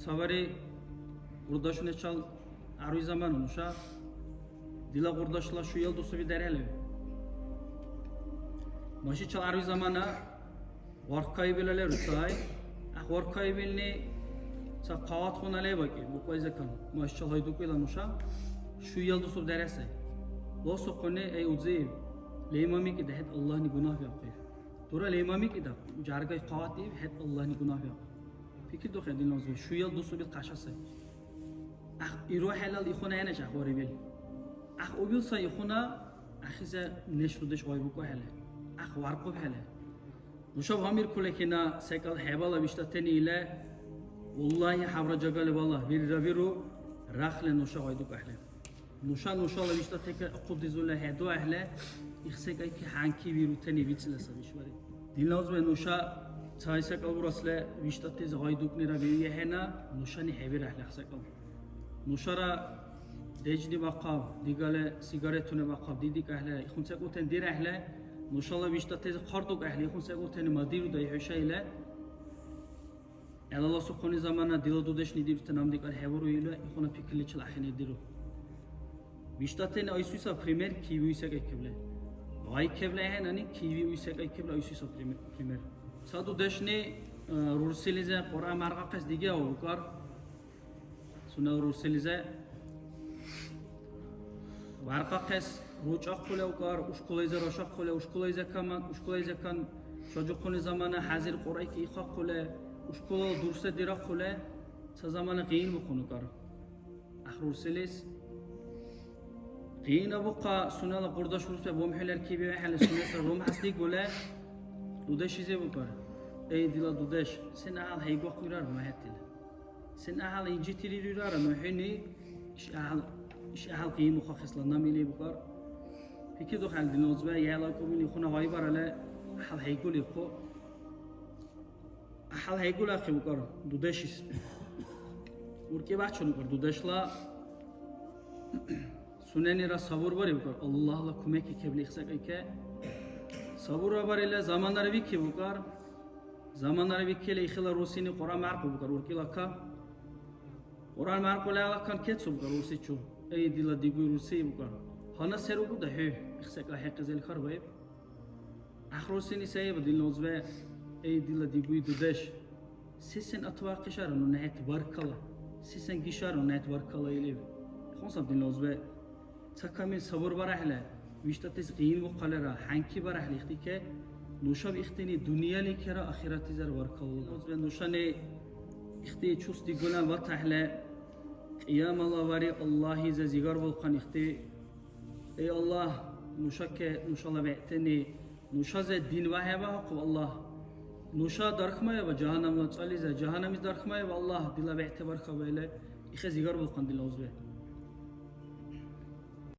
Savari Kurdaşın çal arı zaman olmuşa dila kurdaşla şu yıl dostu bir dereli. Maşı çal arı zamana vark kaybılalar uçay. Vark kaybılni sa kavat konalay bakı bu koyza kan. Maşı çal haydu koylanmışa şu yıl dostu derese. Dostu konu ey uzay leymami ki dehet Allah'ın günah yapıyor. Tora leymami ki de jargay kavat değil het Allah'ın günah yapıyor. Peki doğa din lazım. Şu yıl dostu bir kaşası. İro helal ikhuna yana çakori bil. O bil say ikhuna ahize neşrudeş oybu ko hele. Varqob hele. Nuşab hamir kulekina sekal hebala biştateni ile vallahi havra jagal vallah bir rabiru rakhle nuşa oydu ko hele. Nuşa la biştateke qudizullah hedu hele. İxsekay ki hanki viru teni bitsilasa bişvari. Din lazım nuşa çaysak alburasle biştatez hayduk nira biriye hena nuşani hebir ahle xsekal. Nuşara dejni baqab digale sigaretune baqab didik ahle ikhunsak oten dir ahle nuşala biştatez qarduk ahle ikhunsak oten madiru da yhşayle Allah subhanahu zamana dilodudesh nidir tanam dikal heburu ile ikhuna pikli çıl ahine diru biştaten aysusa primer kiwisa keble ay keble henani kiwi uysa keble aysusa primer sadu deshne rurselize qura marqa qas diga ukar Suna Ruselize Varqa qas ruçaq qule ukar ushqulayza roshaq qule ushqulayza kaman ushqulayza kan çocuquni zamana hazir qoray ki iqa qule ushqulo dursa dira qule sa zamana qiyin buqunu kar Ruselis qiyin abuqa sunala qurdash ruspe bomheler kibi hal sunasa rum hasdi qule dudesh ize bukar ey dila dudesh sen al haygo qirar mahatil Sen ahal inci tirirara mühini iş ahal qiyim mukhakis la namili bukar. Peki do hal dinozbe yala komuni khuna vaybar ala ahal haygul iqo ahal haygul akhi bukar dudashis. Urke bachun bukar dudashla suneni ra sabur bari bukar Allah la kumeki kebli ihsak ike sabur var ile zamanları viki bukar zamanları viki le ikhla rusini qura marq bukar urke la ka Quran marqula kan ketsu bukar usi chu ey dila digu rusi bukar hana seru bu da he ikhsaka haqizel kharbayb akhrusini sayb dilnozve ey dila digu dudesh sisen atwaqishar no net barkala sisen gishar no net barkala ile khonsab dilnozve sakamil sabr barahle vishtatis qiyin bu qalera hanki barahle ikhtike nushab ikhtini dunyali kara akhirati zar barkala nozve nushane İxti çusti gulan ve tahle qiyam Allah vari Allahi ze zigar volkan ixti ey Allah nuşakke nuşala be'teni nuşaze din ve heva haqq Allah nuşa darkhmaya ve cahannamla çalize cahannamiz darkhmaya ve Allah dila be'te barka böyle ixe zigar volkan dil ozbe